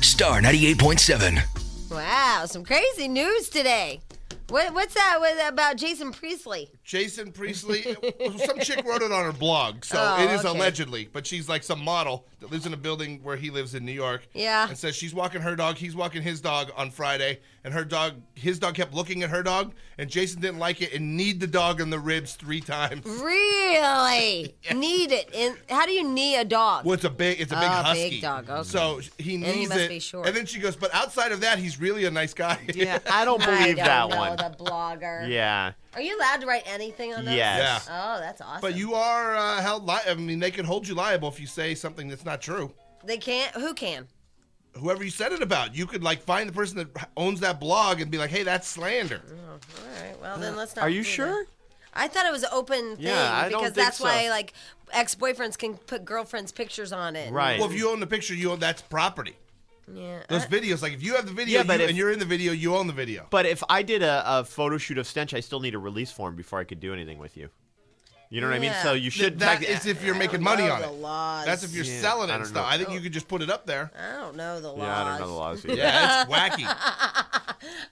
Star 98.7. Wow, some crazy news today. What's that about Jason Priestley? Jason Priestley, some chick wrote it on her blog, so it is allegedly, but she's like some model that lives in a building where he lives in New York. Yeah. And says she's walking her dog, he's walking his dog on Friday, and his dog kept looking at her dog, and Jason didn't like it and kneed the dog in the ribs 3 times. Really? Yeah. Kneed it? And how do you knee a dog? Well, it's a big husky. Big dog. Okay. So he knees he must it, be short. and then she goes, but outside of that, he's really a nice guy. Yeah, I don't believe that one. The blogger. Yeah. Are you allowed to write anything on that? Yes. Oh, that's awesome. But you are held liable. I mean, they can hold you liable if you say something that's not true. They can't? Who can? Whoever you said it about. You could, find the person that owns that blog and be like, hey, that's slander. Oh, all right. Well, then let's not. Are you do sure? that. I thought it was an open thing I don't because think that's so. why, ex-boyfriends can put girlfriends' pictures on it. Right. Well, if you own the picture, that's property. Yeah. Those videos, if you have the video and you're in the video, you own the video. But if I did a photo shoot of Stench, I still need a release form before I could do anything with you. You know what I mean? So you should. That is if you're making money on it. Laws. That's if you're selling it and stuff. know. I think you could just put it up there. I don't know the laws. Yeah, I don't know the laws either. Yeah, it's wacky.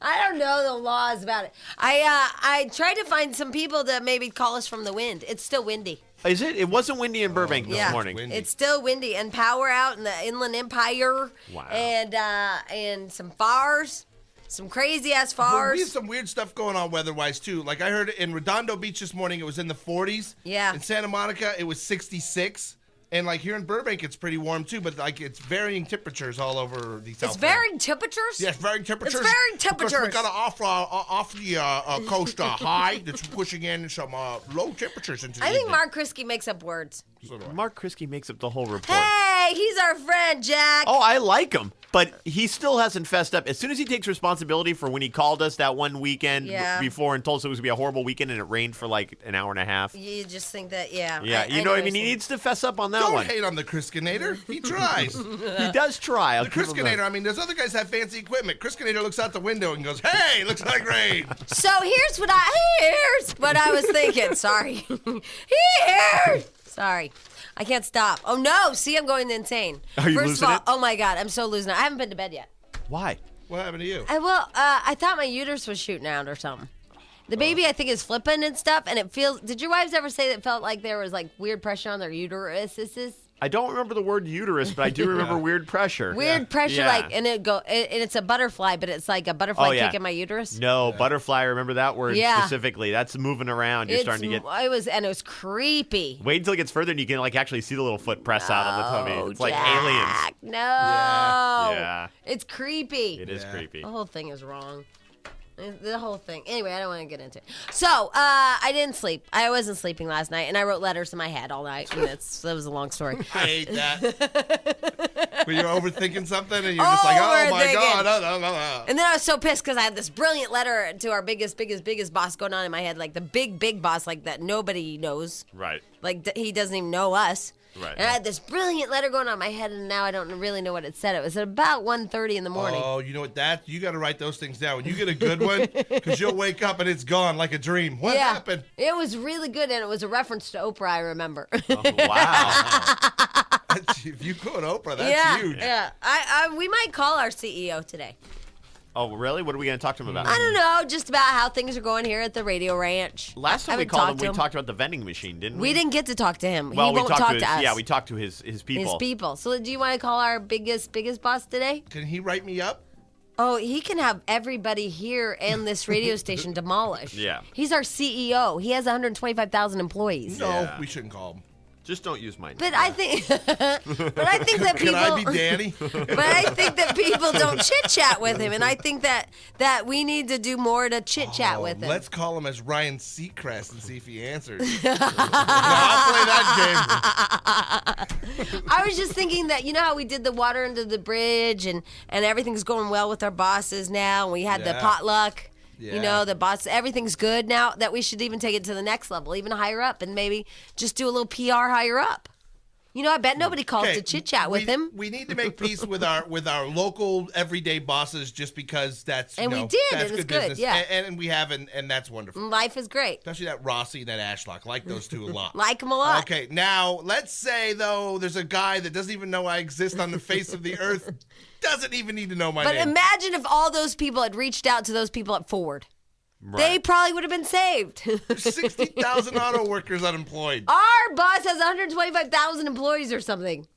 I don't know the laws about it. I tried to find some people to maybe call us from the wind. It's still windy. Is it? It wasn't windy in Burbank this morning. windy. It's still windy and power out in the Inland Empire. Wow. And some fires. Some crazy ass Well, fires. we have some weird stuff going on weather-wise, too. I heard in Redondo Beach this morning, it was in the 40s. Yeah. In Santa Monica, it was 66. And, here in Burbank, it's pretty warm, too. But, it's varying temperatures all over the South. It's varying temperatures? Yes, varying temperatures. It's varying temperatures. Because we got off the coast high that's pushing in some low temperatures into the I think evening. Mark Krisky makes up words. Mark Krisky makes up the whole report. Hey, he's our friend, Jack. Oh, I like him, but he still hasn't fessed up. As soon as he takes responsibility for when he called us that one weekend before and told us it was going to be a horrible weekend and it rained for an hour and a half. You just think that, yeah. Yeah, you know what I mean? He needs to fess up on that Don't one. hate on the Kriskinator. He tries. He does try. I'll The give him that. Kriskinator, those other guys have fancy equipment. Kriskinator looks out the window and goes, hey, looks like rain. So here's what I was thinking. Sorry. Sorry. I can't stop. Oh, no. See, I'm going insane. Are you First losing of all, it? oh, my God. I'm so losing it. I haven't been to bed yet. Why? What happened to you? I thought my uterus was shooting out or something. The baby, I think, is flipping and stuff, and it feels... Did your wives ever say that it felt like there was, weird pressure on their uteruses? I don't remember the word uterus, but I do remember weird pressure. Weird pressure, Yeah. and it's a butterfly, but it's like a butterfly kicking my uterus. No, butterfly, I remember that word Yeah. specifically. That's moving around. You're starting to get... It was creepy. Wait until it gets further and you can actually see the little foot press out on the tummy. It's like Jack, aliens. No. Yeah. It's creepy. It is creepy. The whole thing is wrong. The whole thing. Anyway, I don't want to get into it. So, I didn't sleep. I wasn't sleeping last night, and I wrote letters in my head all night. And that was a long story. I hate that. When you're overthinking something and you're just like, oh, my God. No. And then I was so pissed because I had this brilliant letter to our biggest boss going on in my head, the big boss, that nobody knows. Right. He doesn't even know us. Right. And I had this brilliant letter going on in my head, and now I don't really know what it said. It was at about 1:30 in the morning. Oh, you know what? You got to write those things down. When you get a good one, because you'll wake up and it's gone like a dream. What happened? It was really good, and it was a reference to Oprah, I remember. Oh, wow. If you quote Oprah, that's huge. Yeah. We might call our CEO today. Oh, really? What are we going to talk to him about? I don't know, just about how things are going here at the radio ranch. Last time we Haven't called talked him, to we talked about the vending machine, didn't we? We didn't get to talk to him. Well, he won't talk to us. Yeah, we talked to his people. His people. So do you want to call our biggest boss today? Can he write me up? Oh, he can have everybody here and this radio station demolished. Yeah. He's our CEO. He has 125,000 employees. No, we shouldn't call him. Just don't use mine. But I think that people Can I be Danny? But I think that people don't chit chat with him, and I think that we need to do more to chit chat with him. Let's call him as Ryan Seacrest and see if he answers. I'll play that game. I was just thinking that how we did the water under the bridge, and everything's going well with our bosses now, and we had the potluck. Yeah. The boss, everything's good now, that we should even take it to the next level, even higher up, and maybe just do a little PR higher up. You know, I bet nobody calls to chit chat with him. We need to make peace with our local everyday bosses, just because that's we did. That's it was good good. business. Yeah, and we have, and that's wonderful. Life is great. Especially that Rossi and that Ashlock. Like those two a lot. Like them a lot. Okay, now let's say though there's a guy that doesn't even know I exist on the face of the earth. Doesn't even need to know my name. But imagine if all those people had reached out to those people at Ford. Right. They probably would have been saved. There's 60,000 auto workers unemployed. Our boss has 125,000 employees or something.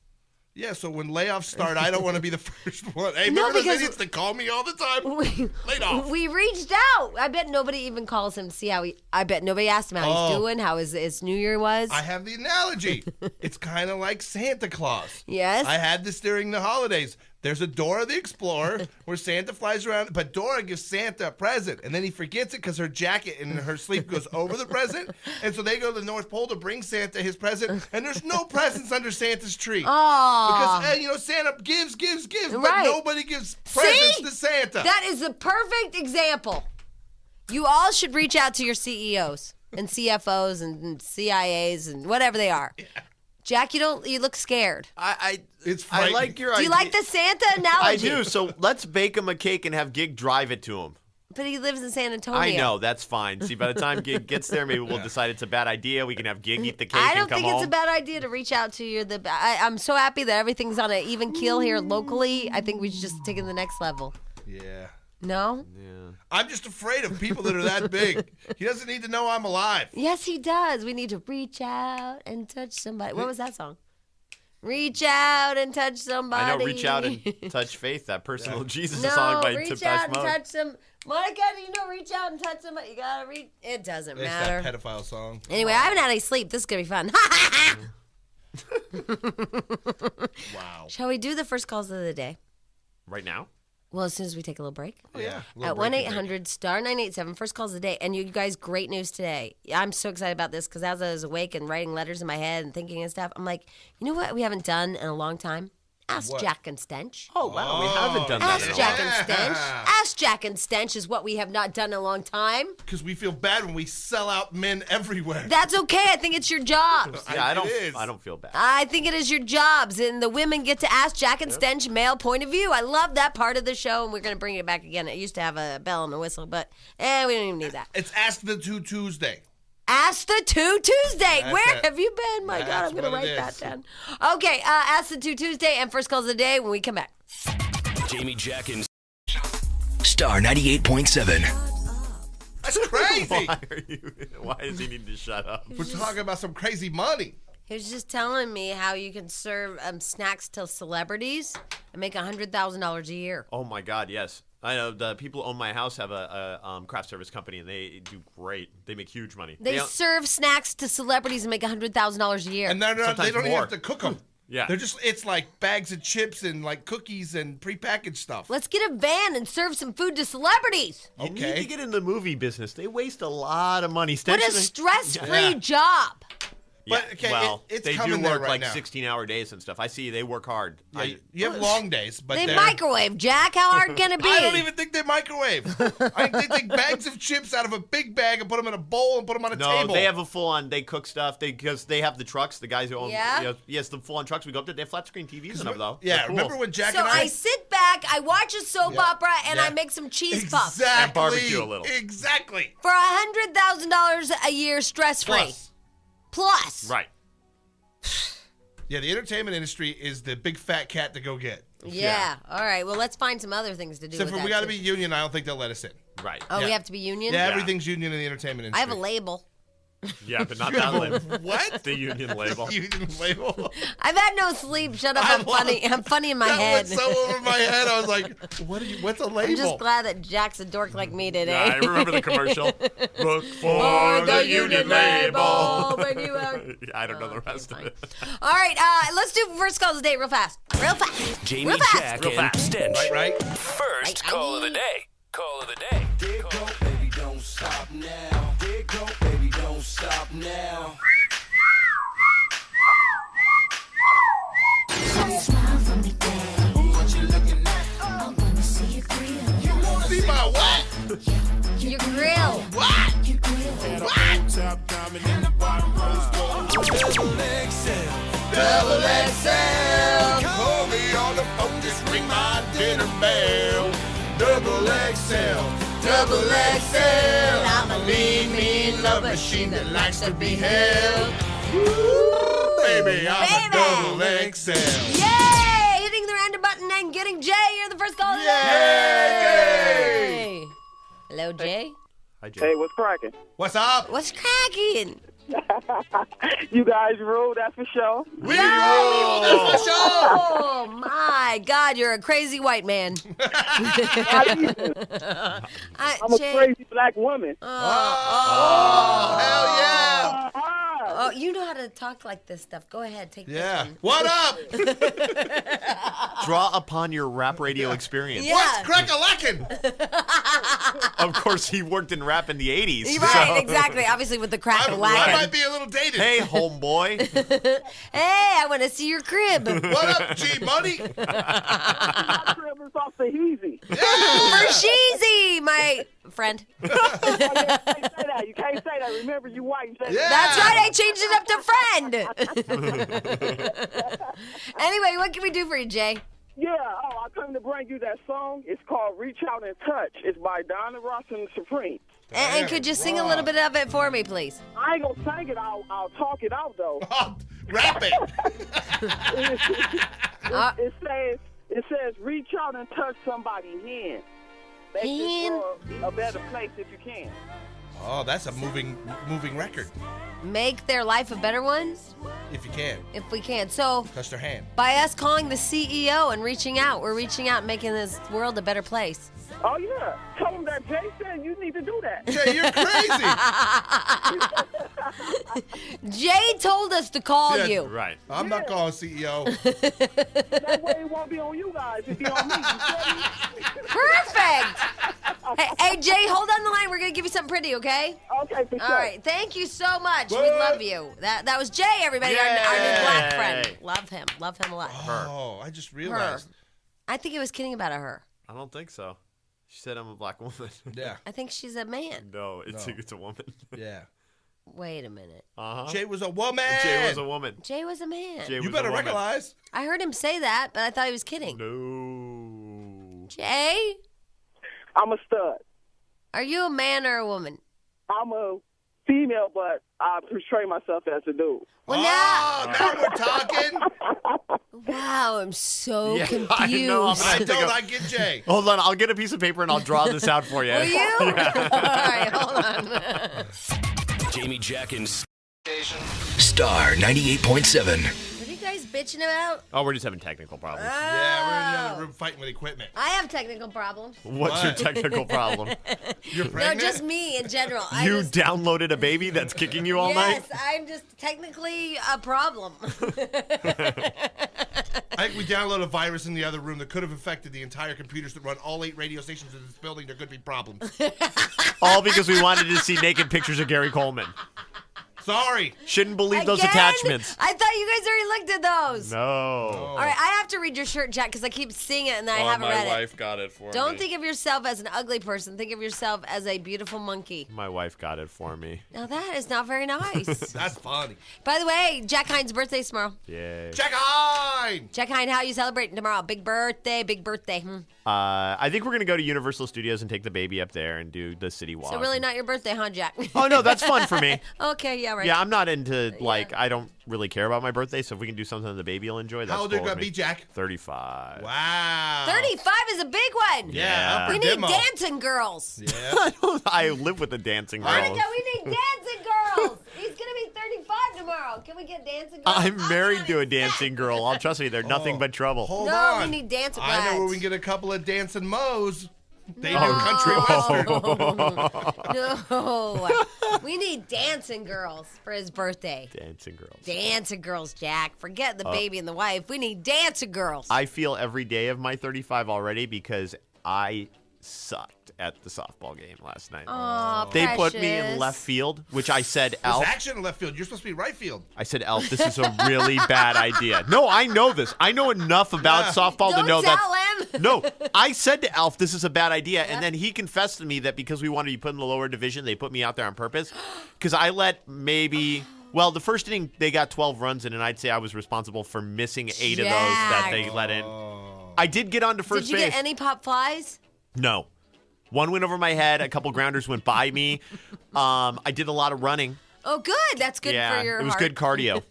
Yeah, so when layoffs start, I don't want to be the first one. Hey, remember those idiots that call me all the time? Laid off. We reached out. I bet nobody even calls him to see how I bet nobody asked him how he's doing, how his New Year was. I have the analogy. It's kind of like Santa Claus. Yes. I had this during the holidays. There's a Dora the Explorer where Santa flies around, but Dora gives Santa a present, and then he forgets it because her jacket in her sleep goes over the present, and so they go to the North Pole to bring Santa his present, and there's no presents under Santa's tree. Oh. Because, Santa gives, but nobody gives presents to Santa. That is the perfect example. You all should reach out to your CEOs and CFOs and CIAs and whatever they are. Yeah. Jack, you look scared. It's I like your idea. Do you like the Santa analogy? I do. So let's bake him a cake and have Gig drive it to him. But he lives in San Antonio. I know, that's fine. See, by the time Gig gets there, maybe we'll decide it's a bad idea. We can have Gig eat the cake I and don't come think home. it's a bad idea to reach out to I'm so happy that everything's on an even keel here locally. I think we should just take it to the next level. Yeah. No? Yeah. I'm just afraid of people that are that big. He doesn't need to know I'm alive. Yes, he does. We need to reach out and touch somebody. What was that song? Reach out and touch somebody. I know, reach out and touch faith. That personal Jesus no, song by reach Depeche out and Mode. touch some. Monica, do you know reach out and touch somebody? You gotta reach. It doesn't matter. It's that pedophile song. Anyway, I haven't had any sleep. This is gonna be fun. Wow. Shall we do the first calls of the day? Right now? Well, as soon as we take a little break. Oh, yeah. At 1-800-STAR-987. First calls of the day. And you guys, great news today. I'm so excited about this because as I was awake and writing letters in my head and thinking and stuff, I'm like, you know what we haven't done in a long time? Ask Jack and Stench. Oh, wow. We haven't done that. Ask Jack and Stench. Ask Jack and Stench is what we have not done in a long time. Because we feel bad when we sell out men everywhere. That's okay. I think it's your jobs. Yeah, I don't feel bad. I think it is your jobs. And the women get to ask Jack and Stench male point of view. I love that part of the show, and we're going to bring it back again. It used to have a bell and a whistle, but we don't even need that. It's Ask the Two Tuesday. Ask the Two Tuesday. That's Where it. have you been? My God, I'm going to write that down. Okay, Ask the Two Tuesday and first calls of the day when we come back. Jamie, Jack, and Star 98.7. That's crazy. Why does he need to shut up? We're talking about some crazy money. He was just telling me how you can serve snacks to celebrities and make $100,000 a year. Oh, my God, yes. I know the people who own my house have a craft service company, and they do great. They make huge money. They serve snacks to celebrities and make $100,000 a year. And they don't even have to cook them. Yeah. It's like bags of chips and like cookies and prepackaged stuff. Let's get a van and serve some food to celebrities. You need to get in the movie business. They waste a lot of money. What a stress-free job. Yeah, But, okay, well, it's they do coming there work right like now. 16-hour days and stuff. I see they work hard. Yeah, you have long days, but They they're- microwave, Jack. How hard can it be? I don't even think they microwave. I think they take bags of chips out of a big bag and put them in a bowl and put them on a table. No, they have a full-on. They cook stuff. Because they have the trucks. The guys who own. Yeah? Yes, the full-on trucks. We go up there. They have flat-screen TVs and everything. Yeah, They're cool. remember when Jack So and I sit back, I watch a soap opera, and Yeah. I make some cheese puffs. Exactly. And barbecue a little. Exactly. For $100,000 a year, stress-free. Plus. Right. Yeah, the entertainment industry is the big fat cat to go get. Yeah. All right. Well, let's find some other things to do Except with for that, we got to too. be union. I don't think they'll let us in. Right. Oh, Yeah. we have to be union? Yeah, everything's union in the entertainment industry. I have a label. Yeah, but not that label. What? The union label. Union label. I've had no sleep. Shut up. I I'm funny. I'm funny in my That head. went so over my head. I was like, what's a label? I'm just glad that Jack's a dork like me today. Yeah, I remember the commercial. Look for For the union label. when you are... I don't know the rest of it. All right, let's do first call of the day real fast. Real fast. Jamie, real fast. Jack, Real and fast. Stench. Right? First call of the day. Call of the day. There go, baby, don't stop now. There go, baby, don't stop now. Smile for me, daddy. What you looking at? I wanna see you grill. See my what? Your grill. What? You grill. Top diamond in the bottom rose gold. Double XL. Double XL. Call me on the phone, just ring my dinner bell. Double XL. Double XL. I'm a lean love machine that likes to be held. Baby, I'm Baby. a double XL. Yay! Hitting the random button and getting Jay. You're the first caller. Yay! Hello, Jay. Hi, Jay. Hey, what's cracking? What's up? What's cracking? You guys rule, that's for sure. We roll. That's for sure. Oh my God, you're a crazy white man. I'm a Jay, crazy black woman. Oh, hell yeah. oh, you know how to talk like this stuff. Go ahead, take Yeah. this one. What up? Draw upon your rap radio experience. Yeah. What's crack-a-lackin'? Of course, he worked in rap in the 80s. You're right, so- Exactly. Obviously, with the crack and I whack. might be a little dated. Hey, homeboy. Hey, I want to see your crib. What up, G-Money? My crib is off the heezy. For Sheezy, my friend. You can't say that. You can't say that. Remember, you white. You say Yeah. That's right, I changed it up to friend. Anyway, what can we do for you, Jay? Yeah, I come to bring you that song. It's called Reach Out and Touch. It's by Donna Ross and the Supreme. And could you sing a little bit of it for me, please? I ain't gonna sing it. I'll talk it out, though. Oh, rap it. It says, reach out and touch somebody's hand. Make this world a better place if you can. Oh, that's a moving record. Make their life a better one, If you can. if we can. So, Touch their hand. by us calling the CEO and reaching out, we're reaching out and making this world a better place. Oh, yeah. Tell them that Jay said you need to do that. Jay, you're crazy. Jay told us to call Yeah. you. Right. I'm not calling CEO. That way it won't be on you guys. It'll be on me. You feel me? Perfect. Hey, Jay, hold on the line. We're going to give you something pretty, okay? Okay, for sure. All right. Thank you so much. We What? love you. That was Jay, everybody, our new black friend. Yay. Love him. Love him a lot. Oh, I just realized. I think he was kidding about a her. I don't think so. She said I'm a black woman. Yeah. I think she's a man. No, it's No. it's a woman. Yeah. Wait a minute. Uh-huh. Jay was a woman. Jay was a woman. Jay was a man. Jay You was better a woman. recognize. I heard him say that, but I thought he was kidding. No. Jay, I'm a stud. are you a man or a woman? I'm a female, but I portray myself as a dude. Well, Oh, now we're talking. wow, I'm so Yeah, confused. I know, I'm I Take don't. a- I get Jay. Hold on, I'll get a piece of paper and I'll draw this out for you. Will you? All right, hold on. Jamie Jack and Star 98.7. What are you guys bitching about? Oh, we're just having technical problems. Yeah, we're in another room fighting with equipment. I have technical problems. What's your technical problem? You're No, pregnant? just me in general. You downloaded a baby that's kicking you all night? Yes, I'm just technically a problem. I think we downloaded a virus in the other room that could have affected the entire computers that run all 8 radio stations in this building. There could be problems. All because we wanted to see naked pictures of Gary Coleman. Sorry. Shouldn't believe those Again? attachments. I thought you guys already looked at those. No. All right, I have to read your shirt, Jack, because I keep seeing it and I haven't read it. got it for Don't think of yourself as an ugly person. Think of yourself as a beautiful monkey. My wife got it for me. Now that is not very nice. That's funny. By the way, Jack Hines' birthday's tomorrow. Yay. Jack Hine! Jack Hines, how are you celebrating tomorrow? Big birthday, big birthday. I think we're going to go to Universal Studios and take the baby up there and do the city walk. So really not your birthday, huh, Jack? Oh, no, that's fun for me. Okay, yeah, right. Yeah, I'm not into, I don't really care about my birthday, so if we can do something that the baby will enjoy, that's How old are you cool going with to me. be, Jack? 35. Wow. 35 is a big one. Yeah. We upper need demo. dancing girls. Yeah. I live with the dancing girls. Monica, we need dancing girls. He's going to be 35 tomorrow. Can we get dancing girls? I'm married not to a accept. dancing girl. I'll trust me, they're nothing but trouble. Hold No, on. we need dancing I know where brides. we can get a couple of dancing mo's. They do No. country western. No. We need dancing girls for his birthday. Dancing girls. Dancing girls, Jack. Forget the baby and the wife. We need dancing girls. I feel every day of my 35 already because I sucked at the softball game last night. Aw, They put me in precious. left field, which I said, There's Alf. action in left field. You're supposed to be right field. I said, Alf, this is a really bad idea. No, I know this. I know enough about Yeah. softball to Don't know tell that. him. No, I said to Alf, this is a bad idea. And then he confessed to me that because we wanted to be put in the lower division, they put me out there on purpose. Because I let maybe Well, the first inning, they got 12 runs in, and I'd say I was responsible for missing 8 of those that they let in. I did get onto first base. Did you get any pop flies? No. One went over my head. A couple grounders went by me. I did a lot of running. Oh, good. That's good for your it was heart. good cardio.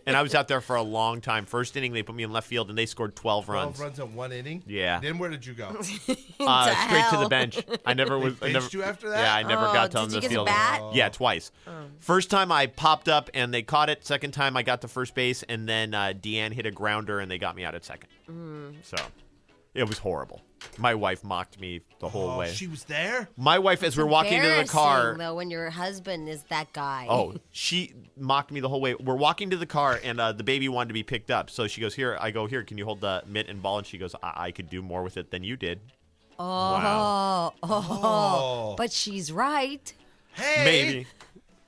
And I was out there for a long time. First inning, they put me in left field, and they scored 12 runs. 12 runs in one inning? Yeah. Then where did you go? Straight to the bench. I never was. They benched you after that? Yeah, I never got on did the you get field. the bat? Yeah, twice. First time I popped up and they caught it. Second time I got to first base, and then Deanne hit a grounder and they got me out at second. So it was horrible. My wife mocked me the whole way. She was there? My wife, as we're walking to the car. Embarrassing, though, when your husband is that guy. Oh, she mocked me the whole way. We're walking to the car, and the baby wanted to be picked up. So she goes, here. I go, here, can you hold the mitt and ball? And she goes, I could do more with it than you did. Oh, Wow. But she's right. Hey. Maybe.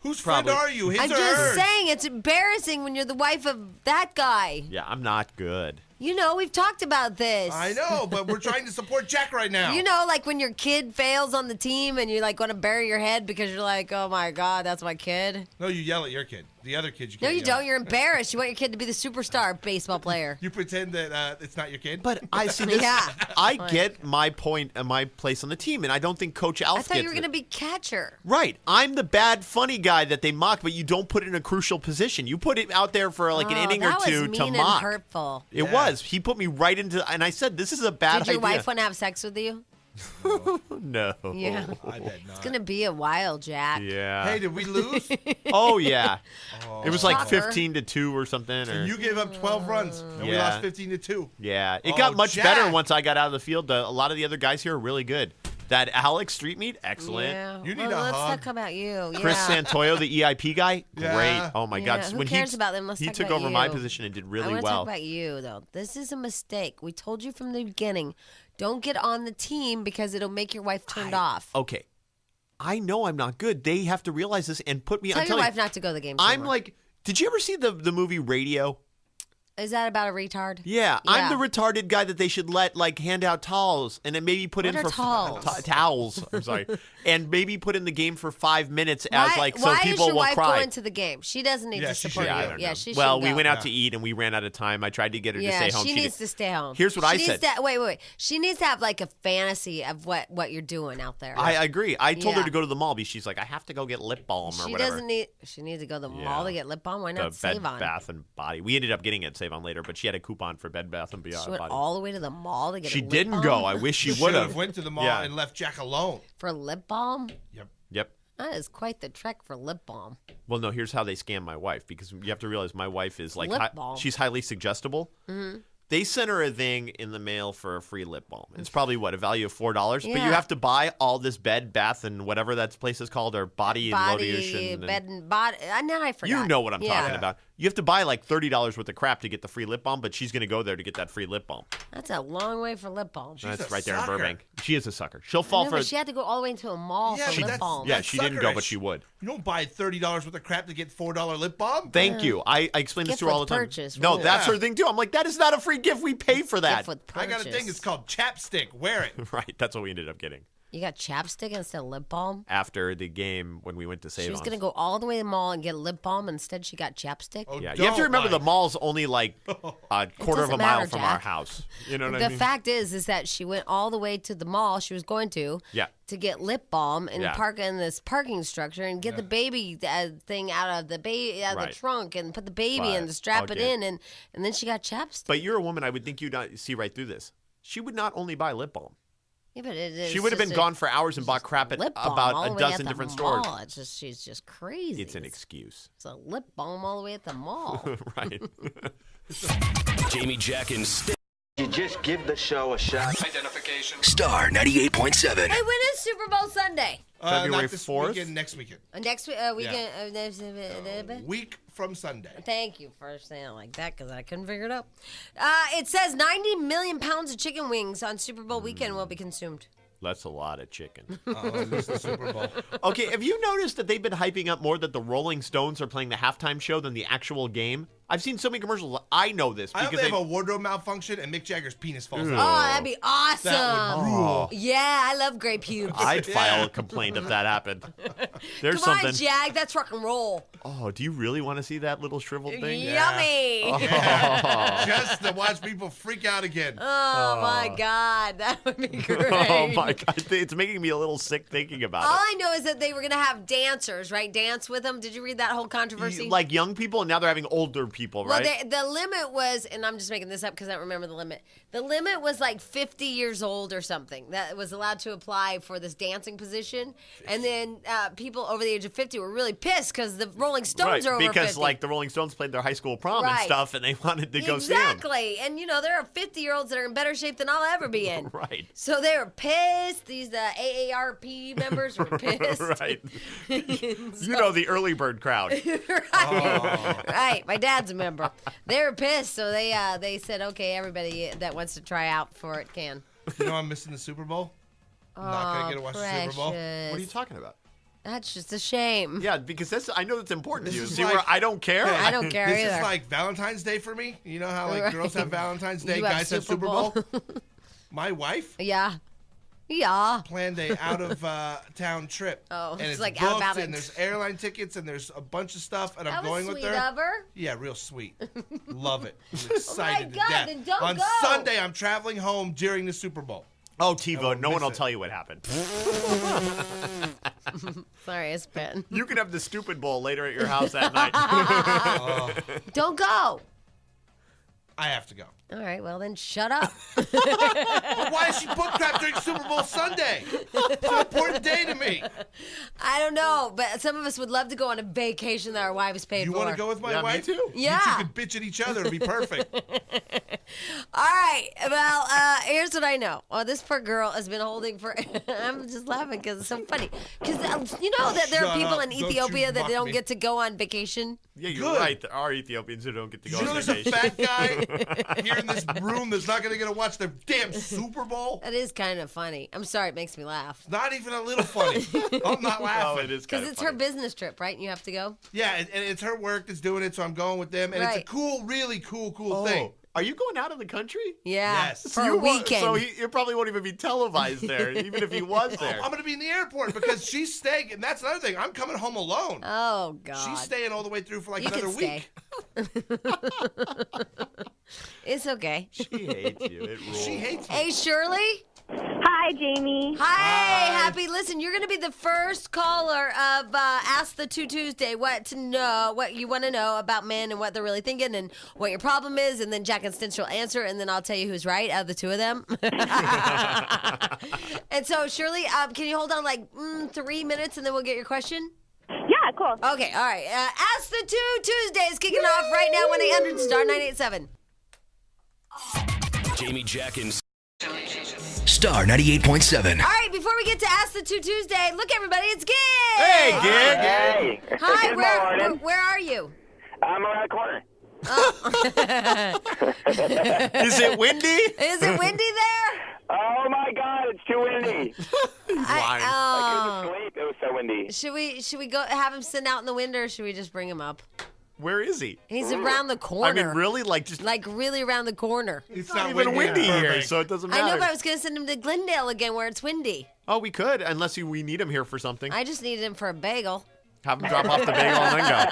Whose Probably. friend are you? His I'm or just hers? saying, it's embarrassing when you're the wife of that guy. Yeah, I'm not good. You know, we've talked about this. I know, but we're trying to support Jack right now. You know, like when your kid fails on the team and you like want to bury your head because you're like, oh my God, that's my kid. No, you yell at your kid. The other kid you No, can't you yell don't. You're embarrassed. You want your kid to be the superstar baseball player. You pretend that it's not your kid? But I see this. Yeah. I get my point and my place on the team, and I don't think Coach Alf I thought gets you were it. going to be catcher. Right. I'm the bad, funny guy that they mock, but you don't put in a crucial position. You put him out there for like an inning or that two was mean to and mock. hurtful. It was. He put me right into, and I said, "This is a bad Did your idea." wife want to have sex with you? No. Yeah. I bet not. It's going to be a while, Jack. Yeah. Hey, did we lose? Oh yeah. It was like Soccer. 15-2 or something. Or, And you gave up 12 runs, and we Yeah. lost 15-2. yeah. It Oh, got much Jack. better once I got out of the field. A lot of the other guys here are really good. That Alex Street Meat, excellent. Yeah. You need well, a let's hug. talk about you. Yeah. Chris Santoyo, the EIP guy, Yeah. great. Oh my God! Yeah, who When cares about them? Let's he talk took about over my you. position and did I really want to well. talk about you, though. This is a mistake. We told you from the beginning, don't get on the team because it'll make your wife turned off. Okay, I know I'm not good. They have to realize this and put me. Tell I'm your telling wife you, not to go to the game. I'm anymore. like, did you ever see the movie Radio? Is that about a retard? Yeah, I'm Yeah. the retarded guy that they should let like hand out towels and then maybe put What in are for towels? towels. I'm sorry, and maybe put in the game for 5 minutes as Why, like so why people is your will wife cry. going to the game? She doesn't need Yeah, to she support should. you. I don't Yeah, she well, should we go. went out to eat and we ran out of time. I tried to get her to Yeah, stay home. she needs did- to stay home. Here's what she I needs said. To, wait. She needs to have like a fantasy of what you're doing out there. I agree. I told her Yeah. to go to the mall because she's like, I have to go get lip balm or she whatever. doesn't need. She needs to go to the mall Yeah. to get lip balm. Why The not Bed Save On? Bath and Body. We ended up getting it at Save On later, but she had a coupon for Bed Bath and Beyond. She went Body. all the way to the mall to get. She a lip didn't balm? go. I wish she You would should have have. went to the mall Yeah. and left Jack alone. For lip balm. Yep. Yep. That is quite the trek for lip balm. Well, no. Here's how they scam my wife because you have to realize my wife is like Lip balm. she's highly suggestible. Mm-hmm. They sent her a thing in the mail for a free lip balm. It's probably a value of $4, but you Yeah. have to buy all this Bed Bath and whatever that place is called, or Body and Lotion. and- bed and body. Now I forgot. You know what I'm Yeah. talking about. You have to buy like $30 worth of crap to get the free lip balm, but she's going to go there to get that free lip balm. That's a long way for lip balm. She's That's a right there in sucker. Burbank. She is a sucker. She'll fall No, for. but she had to go all the way into a mall Yeah, for but lip that's- balm. Yeah, That's she didn't go, but suckerish. she would. You don't buy $30 worth of crap to get $4 lip balm. Thank you. I explain this Gift to her all the with time. purchase, No, really. that's Yeah. her thing too. I'm like, that is not a free gift. We pay for that. Gift with I got a purchase. thing. It's called chapstick. Wear it. Right. That's what we ended up getting You got chapstick instead of lip balm. after the game when we went to Save She was On. gonna go all the way to the mall and get lip balm. Instead, she got chapstick. Oh, Yeah, you have to don't, remember the Mike. mall's only like a quarter of a doesn't mile matter, from Jack. our house. You know what The I mean? fact is that she went all the way to the mall she was going to Yeah. to get lip balm and Yeah. park in this parking structure and get the baby thing out of the Right. trunk and put the baby Right. in to strap it Okay. in and then she got chapstick. But you're a woman. I would think you'd not see right through this. She would not only buy lip balm. Yeah, but it is She would have been just gone for hours and bought crap at lip balm all about the a way at dozen the different stores. mall. It's just she's just crazy. It's an excuse. It's a lip balm all the way at the mall. Right. Jamie Jack and You just give the show a shot. Star 98.7. Hey, when is Super Bowl Sunday? February Not this 4th? weekend, next weekend. Next weekend. Week from Sunday. Thank you for saying it like that because I couldn't figure it out. It says 90 million pounds of chicken wings on Super Bowl weekend will be consumed. That's a lot of chicken. Oh, this is the Super Bowl. Okay, have you noticed that they've been hyping up more that the Rolling Stones are playing the halftime show than the actual game? I've seen so many commercials. I know this I hope because they have a wardrobe malfunction and Mick Jagger's penis falls Oh, out. that'd be awesome. That would rule. Yeah, I love gray pubes. I'd file a complaint if that happened. There's Come something. on, Jag, that's rock and roll. Oh, do you really want to see that little shriveled thing? Yummy. Just to watch people freak out again. Oh my God, that would be great. Oh my God, it's making me a little sick thinking about All it. I know is that they were gonna have dancers, right? Dance with them. Did you read that whole controversy? Like young people, and now they're having older people, well, right? the limit was, and I'm just making this up because I don't remember the limit. The limit was like 50 years old or something that was allowed to apply for this dancing position. And then people over the age of 50 were really pissed because the Rolling Stones are over because 50. like the Rolling Stones played their high school prom and Right. stuff, and they wanted to go see them. Exactly. And you know, there are 50-year-olds that are in better shape than I'll ever be in. Right. So they were pissed. These AARP members were pissed. Right. You know, the early bird crowd. Right. My dad's a member. They were pissed, so they said, okay, everybody that wants to try out for it can. You know I'm missing the Super Bowl? Not going to get to watch the Super Bowl. What are you talking about? That's just a shame. Yeah, because I know that's important to you. is See like- where I don't care? I don't care This either. is like Valentine's Day for me. You know how like Right. girls have Valentine's Day, You have guys have Super Super Bowl? My wife Yeah. Yeah. planned a out of town trip. Oh, and it's it's like out of booked, bounds. and there's airline tickets and there's a bunch of stuff and I'm That was going sweet with her. of her. Yeah, real sweet. Love it. I'm excited God, to death. then don't On go. Sunday, I'm traveling home during the Super Bowl. Oh, TiVo, no one miss will it. tell you what happened. Sorry, I spit. You can have the stupid bowl later at your house that night. Don't go. I have to go. All right, well then shut up. But why is she book crap during Super Bowl Sunday? It's an important day to me. I don't know, but some of us would love to go on a vacation that our wives paid You for. want to go with my Yeah, me wife? too. Yeah. You two could bitch at each other. It'd be perfect. All right. Well, here's what I know. Oh, this poor girl has been holding for. I'm just laughing because it's so funny. Because you know that there are Shut people up. in Don't you Ethiopia that mock don't me. get to go on vacation. Yeah, you're Good. right. There are Ethiopians who don't get to go You know on there's a vacation. fat guy here in this room that's not going to get to watch the damn Super Bowl? That is kind of funny. I'm sorry, it makes me laugh. Not even a little funny. I'm not Oh, laughing. it is Because kind of it's her business trip, right? And you have to go. Yeah, and it's her work that's doing it, so I'm going with them. And it's a Right. cool, really cool Oh, thing. are you going out of the country? Yeah. Yes. For a You won't- weekend. So it probably won't even be televised there, even if he was there. I'm going to be in the airport because she's staying. And that's another thing. I'm coming home alone. Oh, God. She's staying all the way through for like You another can stay. week. It's okay. She hates you. It rules. She hates me. Hey, Shirley. Hi, Jamie. Hi, Happy. Listen, you're going to be the first caller of Ask the Two Tuesday. What you want to know about men and what they're really thinking and what your problem is. And then Jack and Stench will answer, and then I'll tell you who's right out of the two of them. And so, Shirley, can you hold on like 3 minutes, and then we'll get your question? Yeah, cool. Okay, all right. Ask the Two Tuesdays kicking off right now, 1-800-STAR-987. Jamie Jack and Star 98.7. All right, before we get to Ask the Two Tuesday, look, everybody, it's Gig. Hey, Gig. Hey. Hi, Good where morning. are you? I'm around the corner. Is it windy? Is it windy there? Oh my God, it's too windy. I couldn't sleep. It was so windy. Should we go have him sit out in the window, or should we just bring him up? Where is he? He's around the corner. I mean, really? Like, just Like really around the corner. It's not even windy here, Perfect. so it doesn't I matter. know, but I was going to send him to Glendale again where it's windy. Oh, we could, unless we need him here for something. I just needed him for a bagel. Have him drop off the bagel and then go.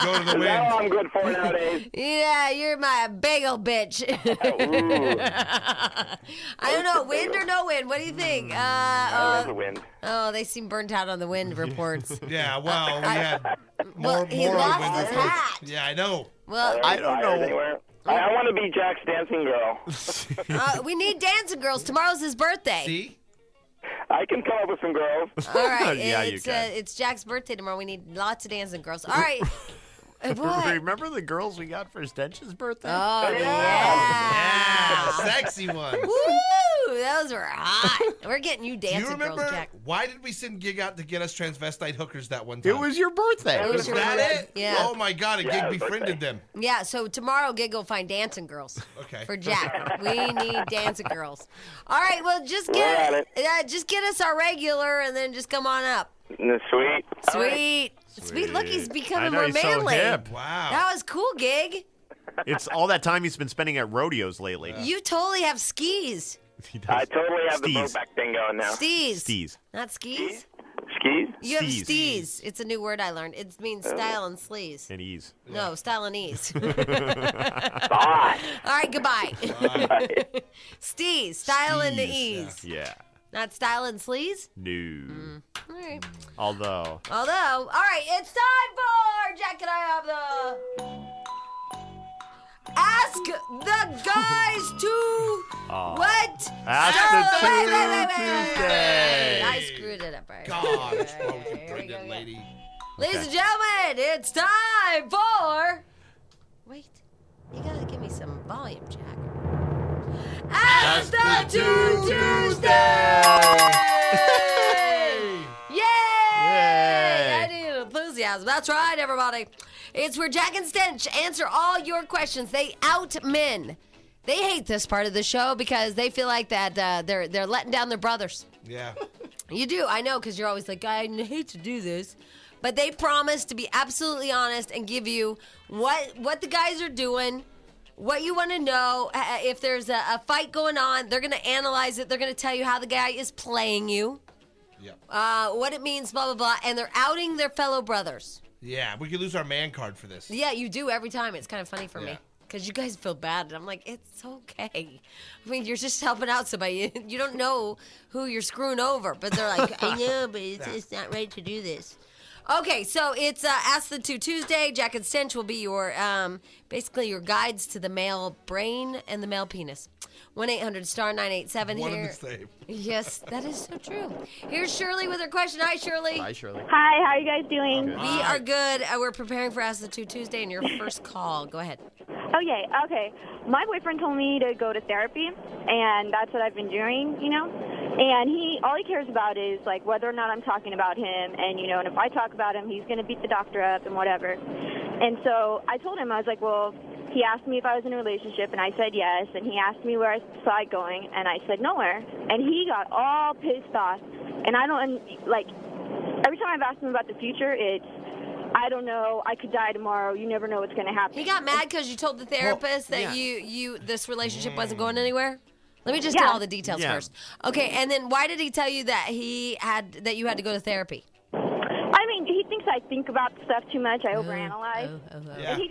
Go to the That's wind. all I'm good for nowadays. Yeah, you're my bagel bitch. I don't know, wind or no wind? What do you think? There's the wind. Oh, they seem burnt out on the wind reports. Yeah, well, we had more, Well, he more lost wind his reports. hat. Yeah, I know. Well, I don't know. Anywhere. I want to be Jack's dancing girl. we need dancing girls. Tomorrow's his birthday. See? I can come up with some girls. All right, Yeah, you it's can. It's Jack's birthday tomorrow. We need lots of dancing girls. All right. What? Remember the girls we got for Stench's birthday? Oh yeah. Yeah, sexy one. Woo! Those were hot. We're getting you Do dancing you remember girls, Jack. why did we send Gig out to get us transvestite hookers that one time? It was your birthday. It was Was your that birthday. it? Yeah. Oh my God, and Yeah, Gig it was befriended birthday. them. Yeah, so tomorrow Gig will find dancing girls. Okay. For Jack. We need dancing girls. All right, well just We're at just get us our regular and then just come on up. Sweet. All right. Sweet. Sweet. Look, he's I becoming know, more he's so manly. hip. Wow. That was cool, Gig. It's all that time he's been spending at rodeos lately. You totally have skis. He does. I totally have the Steez. blowback thing going now. Steez. Steez. Not skis? Skis? You have Steez. steez. It's a new word I learned. It means style and sleaze. And ease. No, style and ease. Bye. All right, goodbye. Steez, style and Steez, ease. Yeah. Not style and sleaze? No. All right. Although. All right, it's time for Jack and I have the Ask the Guys to what? Ask Start- the wait. Tuesday. I screwed it up. All right. God, what's wrong with you, Here we go pregnant again. lady? Ladies and gentlemen, it's time for. Wait, you gotta give me some volume, Jack. Ask the Tuesday! Yay! I need enthusiasm. That's right, everybody. It's where Jack and Stench answer all your questions. They out men. They hate this part of the show because they feel like that they're letting down their brothers. Yeah. You do, I know, because you're always like, I hate to do this. But they promise to be absolutely honest and give you what the guys are doing, what you want to know. If there's a fight going on, they're going to analyze it. They're going to tell you how the guy is playing you, what it means, blah, blah, blah. And they're outing their fellow brothers. Yeah, we could lose our man card for this. Yeah, you do every time. It's kind of funny for me. Yeah. Because you guys feel bad. And I'm like, it's okay. I mean, you're just helping out somebody. You don't know who you're screwing over. But they're like, I know, but it's not right to do this. Okay, so it's Ask the Two Tuesday. Jack and Stench will be your, basically your guides to the male brain and the male penis. 1-800-STAR-987 One here. and the same. Yes, that is so true. Here's Shirley with her question. Hi, Shirley. Bye, Shirley. Hi, how are you guys doing? We are good. We're preparing for Ask the Two Tuesday, and your first call. Go ahead. Okay, okay. My boyfriend told me to go to therapy, and that's what I've been doing, you know? And all he cares about is, like, whether or not I'm talking about him, and, you know, and if I talk about him, he's going to beat the doctor up and whatever. And so I told him, I was like, well, he asked me if I was in a relationship, and I said yes, and he asked me where I saw it going, and I said nowhere. And he got all pissed off, and I don't, like, every time I've asked him about the future, it's, I don't know, I could die tomorrow, you never know what's going to happen. He got mad because you told the therapist that you this relationship wasn't going anywhere? Let me just get all the details first. Okay, and then why did he tell you that you had to go to therapy? I mean, he thinks I think about stuff too much, I overanalyze. Yeah. And he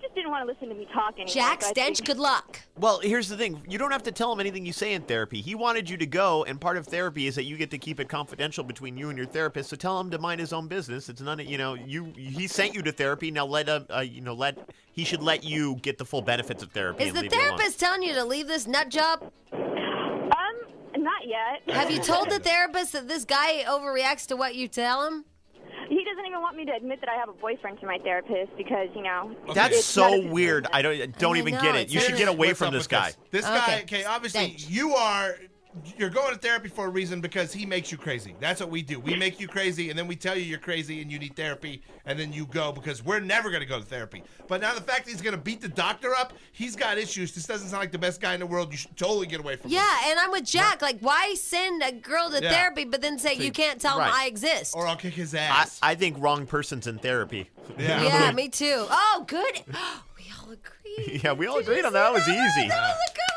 just didn't want to listen to me talk anymore. Jack so I Stench, think- good luck. Well, here's the thing. You don't have to tell him anything you say in therapy. He wanted you to go, and part of therapy is that you get to keep it confidential between you and your therapist. So tell him to mind his own business. It's none of, he sent you to therapy. Now he should let you get the full benefits of therapy. Is and the leave you alone. therapist telling you to leave this nut job? Not yet. Have you told the therapist that this guy overreacts to what you tell him? He doesn't even want me to admit that I have a boyfriend to my therapist because, you know. That's it's so none of his weird. business. I don't even know, get it. it's You should get away What's from up this with guy. This Okay. guy, okay, obviously Stench. you're going to therapy for a reason because he makes you crazy. That's what we do. We make you crazy, and then we tell you you're crazy and you need therapy, and then you go because we're never going to go to therapy. But now the fact that he's going to beat the doctor up, he's got issues. This doesn't sound like the best guy in the world. You should totally get away from him. Yeah, and I'm with Jack. Like, why send a girl to Yeah. therapy but then say you can't tell him Right. I exist? Or I'll kick his ass. I think wrong person's in therapy. Yeah. Yeah, me too. Oh, good. We all agree. Yeah, we all agreed on that. That was easy. That was a good one.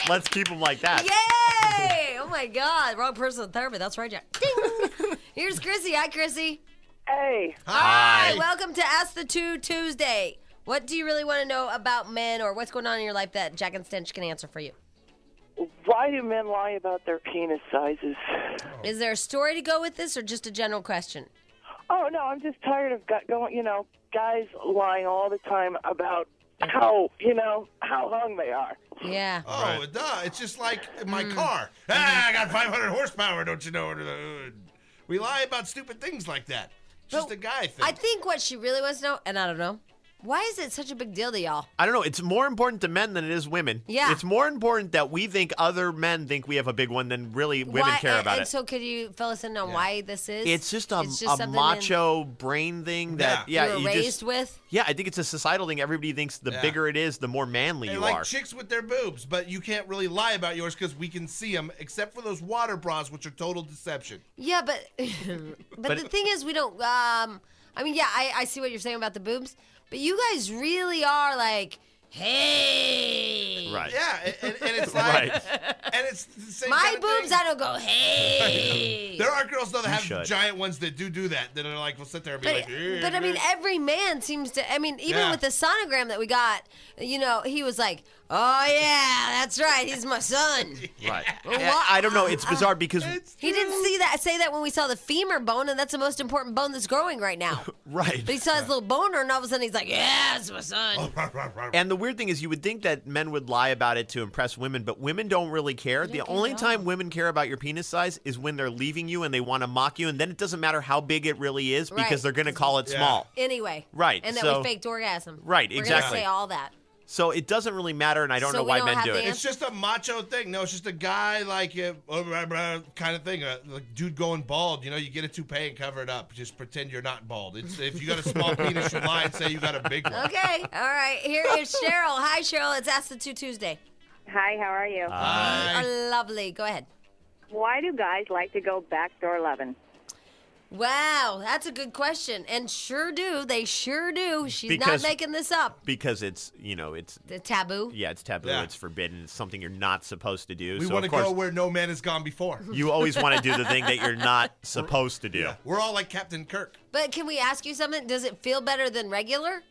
Let's keep him like that. Yay! Oh my God, wrong person in therapy. That's right, Jack. Ding. Here's Chrissy. Hi, Chrissy. Hey, Hi. Welcome to Ask the Two Tuesday. What do you really want to know about men, or what's going on in your life that Jack and Stench can answer for you? why do men lie about their penis sizes? Is there a story to go with this, or just a general question? Oh, no, I'm just tired of guys lying all the time about how hung they are. Yeah. Oh, duh. It's just like my car. I got 500 horsepower, don't you know, under the hood. We lie about stupid things like that. It's just a guy thing. I think what she really wants to know, and I don't know, why is it such a big deal to y'all? I don't know. It's more important to men than it is women. Yeah. It's more important that we think other men think we have a big one than really women care about and it. So could you fill us in on why this is? It's just a something macho brain thing that you were raised with? Yeah, I think it's a societal thing. Everybody thinks the bigger it is, the more manly They you like are. chicks with their boobs, but you can't really lie about yours because we can see them, except for those water bras, which are total deception. Yeah, but the thing is, we don't. I mean, yeah, I see what you're saying about the boobs, but you guys really are like, hey. Right. Yeah, and it's like, Right. and it's the same My kind of boobs, thing. I don't go, hey. There are girls though that have should. giant ones that do that. That are like, will sit there and be But, like, "Eh, but I mean, eh." every man seems to. I mean, even Yeah. with the sonogram that we got, he was like, "Oh yeah, that's right, he's my son." Right. Well, I don't know. It's bizarre because He didn't say that when we saw the femur bone, and that's the most important bone that's growing right now. right. But he saw his little boner, and all of a sudden he's like, "Yeah, it's my son." And the weird thing is, you would think that men would lie about it to impress women, but women don't really care. The only time women care about your penis size is when they're leaving you and they want to mock you, and then it doesn't matter how big it really is because Right. they're going to call it small. Anyway. Right, And that so- we faked orgasm. Right, We're exactly. gonna say all that. So it doesn't really matter, and I don't So know we why don't men have do the it. It's just a macho thing. No, it's just a guy like kind of thing. Like dude going bald. You get a toupee and cover it up. Just pretend you're not bald. It's if you got a small penis, you lie and say you got a big one. Okay. All right. Here is Cheryl. Hi, Cheryl. It's Ask the Two Tuesday. Hi, how are you? Hi. Lovely. Go ahead. Why do guys like to go backdoor loving? Wow, that's a good question. And sure do. They sure do. She's Because- not making this up. Because it's, it's The taboo. yeah, it's taboo, Yeah. it's forbidden, it's something you're not supposed to do. We so want of to course, go where no man has gone before. you always want to do the thing that you're not supposed to do. We're all like Captain Kirk. But can we ask you something? Does it feel better than regular?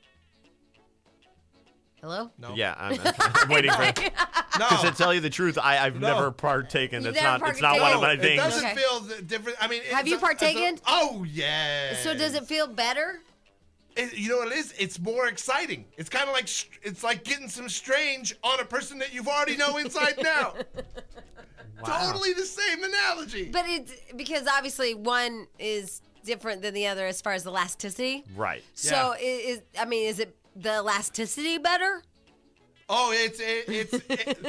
Hello? No. Yeah, I'm waiting for. No. Because to tell you the truth, I've No. never partaken. You've It's never not. It's not one of my it things. doesn't Okay. feel different. I mean, Have you partaken? Oh yeah. So does it feel better? You know what it is? It's more exciting. It's kind of like it's like getting some strange on a person that you've already know inside now. Totally the same analogy. But it's because obviously one is different than the other as far as elasticity. Right. So is it the elasticity better? Oh,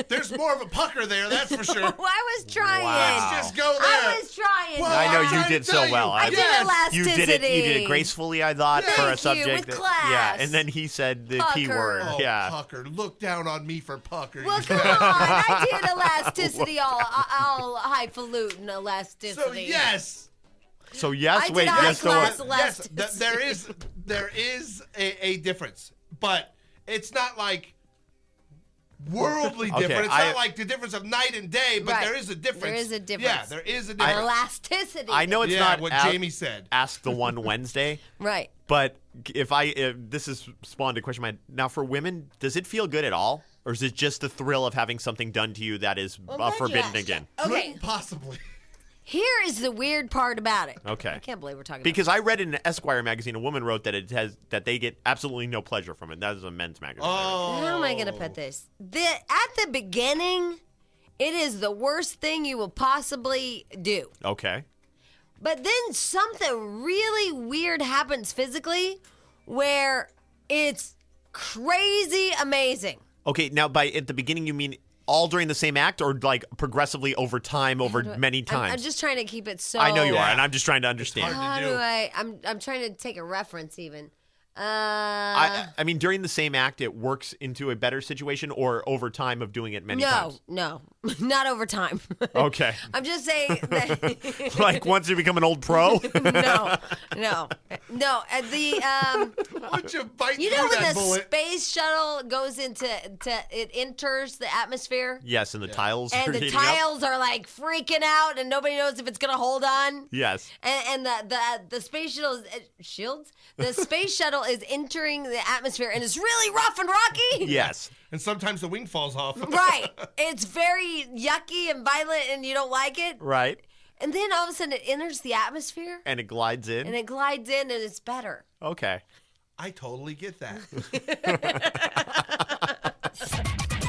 there's more of a pucker there, that's for sure. I was trying. Wow. Let's just go there. I was trying. Well, I know I'm you trying to did so tell you. well. I did Yes. You did it. You did it gracefully, I thought, Yeah. for a Thank you, subject. with class. Yeah, and then he said the key Pucker. word. Oh, Yeah. pucker. Look down on me for pucker. Well, come on. I did elasticity, all highfalutin elasticity. So yes. So yes, I did wait, high yes, the class what? Yes, elasticity. there is a difference, but it's not like worldly Okay, different. It's I- not like the difference of night and day, but Right. there is a difference. There is a difference. Yeah, there is a difference. Elasticity. I know it's yeah, not what out- Jamie said. Ask the One Wednesday, Right. but if this has spawned a question in my head. Now, for women, does it feel good at all, or is it just the thrill of having something done to you that is Well, glad you forbidden asked. again? Okay. Couldn't possibly. Here is the weird part about it. Okay. I can't believe we're talking Because I read in an Esquire magazine, a woman wrote that they get absolutely no pleasure from it. That is a men's magazine. Oh. How am I going to put this? At the beginning, it is the worst thing you will possibly do. Okay. But then something really weird happens physically where it's crazy amazing. Okay. Now, by at the beginning, you mean all during the same act, or like progressively over time, over many times? I'm just trying to keep it so. I know you are, Yeah. and I'm just trying to understand. hard to How do. do I? I'm trying to take a reference even. I mean, during the same act, it works into a better situation, or over time of doing it many times. No, not over time. Okay. I'm just saying that. Like once you become an old pro. no. Once you bite You through know when that the bullet. space shuttle goes it enters the atmosphere, Yes, and the tiles are and the heating up. tiles are like freaking out, and nobody knows if it's gonna hold on. Yes. And the space shuttle the space shuttle is entering the atmosphere, and it's really rough and rocky. Yes. And sometimes the wing falls off. Right. It's very yucky and violent, and you don't like it. Right. And then all of a sudden, it enters the atmosphere, And it glides in. and it glides in, and it's better. Okay. I totally get that.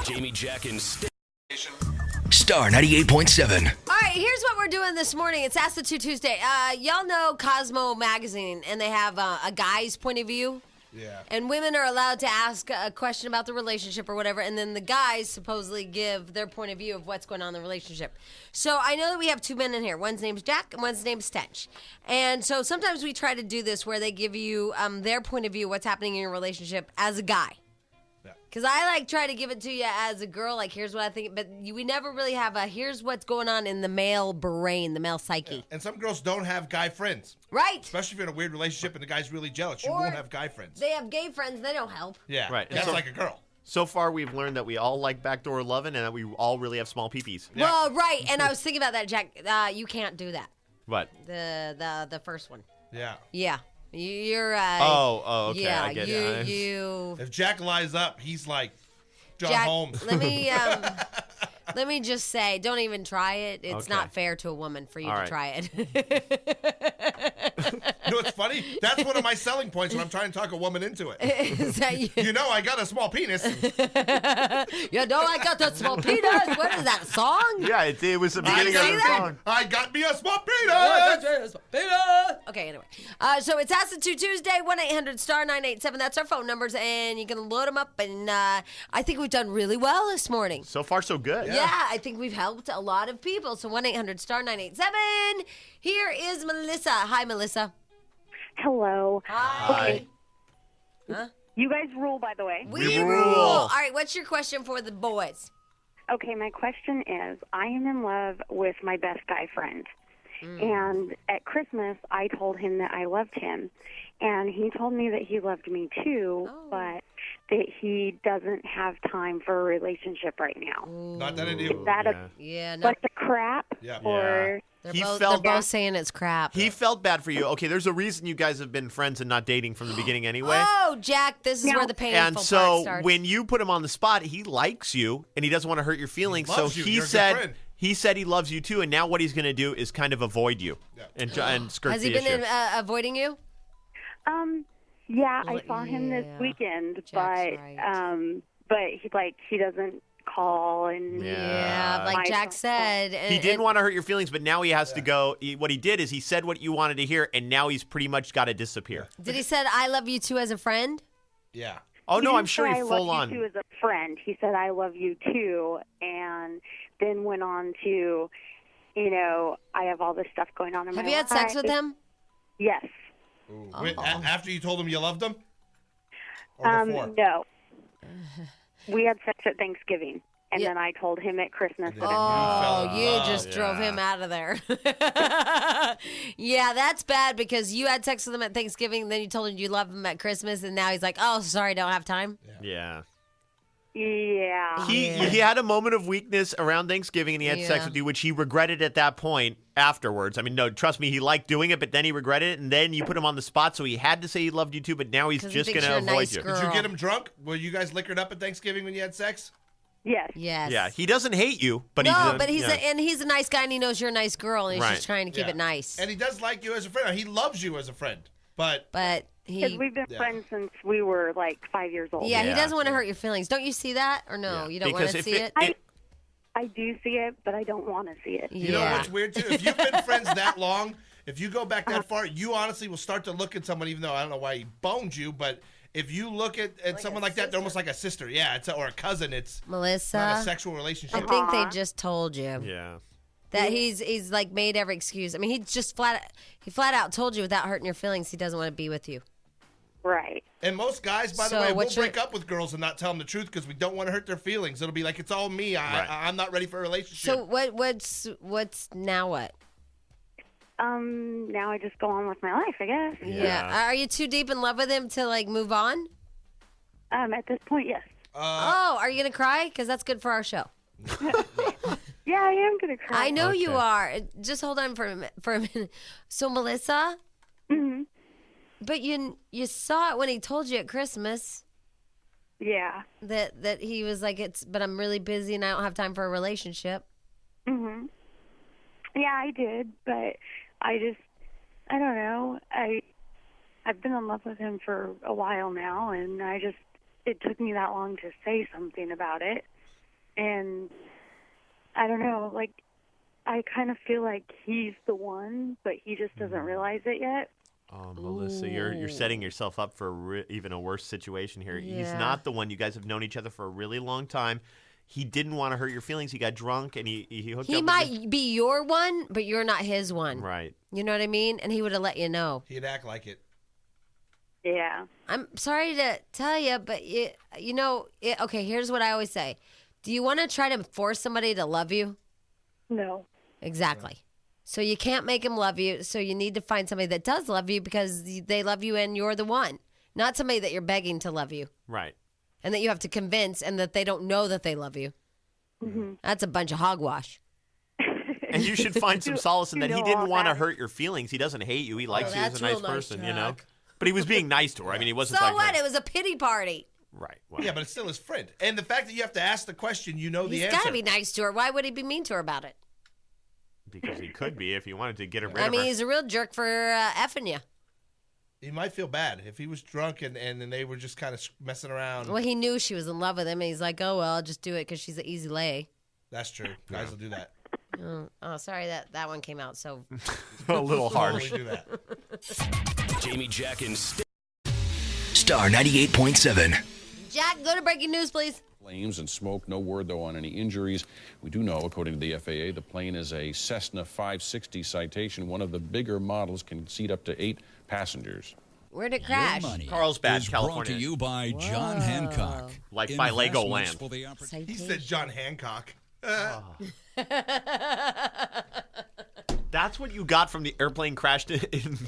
Jamie, Jack, and Star 98.7. All right, here's what we're doing this morning. It's Ask the Two Tuesday. Y'all know Cosmo magazine, and they have a guy's point of view. Yeah. And women are allowed to ask a question about the relationship or whatever, and then the guys supposedly give their point of view of what's going on in the relationship. So I know that we have two men in here. One's name's Jack, and one's name's Stench. And so sometimes we try to do this where they give you their point of view, what's happening in your relationship as a guy. Yeah. Because I like try to give it to you as a girl, like here's what I think, but we never really have a here's what's going on in the male brain, the male psyche. And some girls don't have guy friends. Right. Especially if you're in a weird relationship and the guy's really jealous. You Or won't have guy friends. They have gay friends, they don't help. Yeah. Right. That's So- like a girl. So far, we've learned that we all like backdoor loving and that we all really have small peepees. Yeah. Well, right, and I was thinking about that, Jack. You can't do that. What? The first one. Yeah. Yeah. You're Oh, okay. Yeah, I get it. you If Jack lies up, he's like John Jack, Holmes. let me just say, don't even try it. It's Okay. not fair to a woman for you All to right. try it. You know what's funny? That's one of my selling points when I'm trying to talk a woman into it. Is that you? You know I got a small penis. You know I got that small penis. What is that song? Yeah, it was the beginning of see the that? song. I got me a small penis. Okay, anyway. So it's Acid 2 Tuesday, 1-800-STAR-987. That's our phone numbers, and you can load them up. And I think we've done really well this morning. So far, so good. Yeah, I think we've helped a lot of people. So 1-800-STAR-987. Here is Melissa. Hi, Melissa. Hello. Hi. Huh? You guys rule, by the way. We rule. rule. All right, what's your question for the boys? Okay, my question is, I am in love with my best guy friend. And at Christmas, I told him that I loved him. And he told me that he loved me too, but that he doesn't have time for a relationship right now. Not that I do. Is that Yeah, a no. bunch of crap? Yeah. Or They're both saying it's crap. He felt bad for you. Okay, there's a reason you guys have been friends and not dating from the beginning anyway. Oh, Jack, this is Now- where the painful And part so starts. when you put him on the spot, he likes you and he doesn't want to hurt your feelings. So loves you. he You're a good said friend. he loves you too. And now what he's going to do is kind of avoid you and skirt Has the he been issue. avoiding you? Yeah, I saw him this Yeah. weekend, Jack's but right. he doesn't call and Yeah, like My Jack phone. said. He didn't want to hurt your feelings, but now he has to go. What he did is he said what you wanted to hear, and now he's pretty much got to disappear. Did he said I love you too as a friend? Yeah. Oh, no, didn't I'm sure say he I full love on. you too as a friend. He said I love you too, and then went on to, I have all this stuff going on in my Have life. you had sex with him? Yes. Wait, after you told him you loved him? Or before? No. We had sex at Thanksgiving, and then I told him at Christmas that Oh, you just drove him out of there. Yeah, that's bad because you had sex with him at Thanksgiving, then you told him you love him at Christmas, and now he's like, oh, sorry, don't have time. Yeah. Yeah. He had a moment of weakness around Thanksgiving, and he had sex Yeah. with you, which he regretted at that point afterwards. I mean, no, trust me, he liked doing it, but then he regretted it, and then you put him on the spot, so he had to say he loved you too, but now he's 'Cause he just thinks going to you're a avoid nice you. girl. Did you get him drunk? Were you guys liquored up at Thanksgiving when you had sex? Yes. Yes. Yeah, he doesn't hate you, but No, he's he's a nice guy, and he knows you're a nice girl, and he's Right. just trying to keep Yeah. it nice. And he does like you as a friend. He loves you as a friend. But But Because he, we've been friends since we were like 5 years old. yeah, he Yeah. doesn't want to hurt your feelings. Don't you see that, or no? Yeah. You don't want Because to if see it. I do see it, but I don't want to see it. you know Yeah. what's weird too? If you've been friends that long, if you go back that far, you honestly will start to look at someone, even though I don't know why he boned you, but if you look at someone like that, they're almost like a sister. Yeah, or a cousin. It's Melissa, not a sexual relationship. I think they just told you Yeah. that he's like made every excuse. I mean, he just flat out told you without hurting your feelings he doesn't want to be with you. Right. And most guys, by the So way, will what's your- break up with girls and not tell them the truth because we don't want to hurt their feelings. It'll be like, it's all me. I'm not ready for a relationship. So what's now what? Now I just go on with my life, I guess. Yeah. Are you too deep in love with him to like move on? At this point, yes. Oh, are you gonna cry? Because that's good for our show. Yeah, I am gonna cry. I know you Okay. are. Just hold on for a minute. So Melissa, but you saw it when he told you at Christmas Yeah. that he was like but I'm really busy and I don't have time for a relationship. Yeah, I did, but I don't know. I've been in love with him for a while now, and it took me that long to say something about it. And I don't know, like, I kind of feel like he's the one, but he just doesn't realize it yet. Oh, Melissa, you're setting yourself up for even a worse situation here. He's Yeah. not the one. You guys have known each other for a really long time. He didn't want to hurt your feelings. He got drunk and he hooked up. He with might be your one, but you're not his one. you. Right. You know what I mean? And he would have let you know. He'd act like it. Yeah. I'm sorry to tell you, but okay, here's what I always say. Do you want to try to force somebody to love you? No. Exactly. So you can't make them love you, so you need to find somebody that does love you because they love you and you're the one, not somebody that you're begging to love you. Right. And that you have to convince and that they don't know that they love you. Mm-hmm. That's a bunch of hogwash. And you should find some solace in that. He know didn't all want to about it. hurt your feelings. He doesn't hate you. He likes you as that's a nice real nice, person, you know? Jack. But he was being nice to her. I mean, he wasn't So like what? It was a pity party. Right. Well, Yeah, but it's still his friend. And the fact that you have to ask the question, you know the He's answer. got to be nice to her. Why would he be mean to her about it? because he could be if he wanted to get rid I of mean, her. he's a real jerk for effing you. He might feel bad if he was drunk and then they were just kind of messing around. Well, he knew she was in love with him, and he's like, oh, well, I'll just do it because she's an easy lay. That's true. Guys will do that. Oh, sorry that one came out so... A little harsh. Totally do that. Jamie, Jack, and Star 98.7. Jack, go to breaking news, please. Flames and smoke. No word, though, on any injuries. We do know, according to the FAA, the plane is a Cessna 560 Citation. One of the bigger models can seat up to 8 passengers. Where'd it crash? Carlsbad, is California. brought to you by John Hancock. Like by Investments Legoland. for the He said John Hancock. That's what you got from the airplane crashed in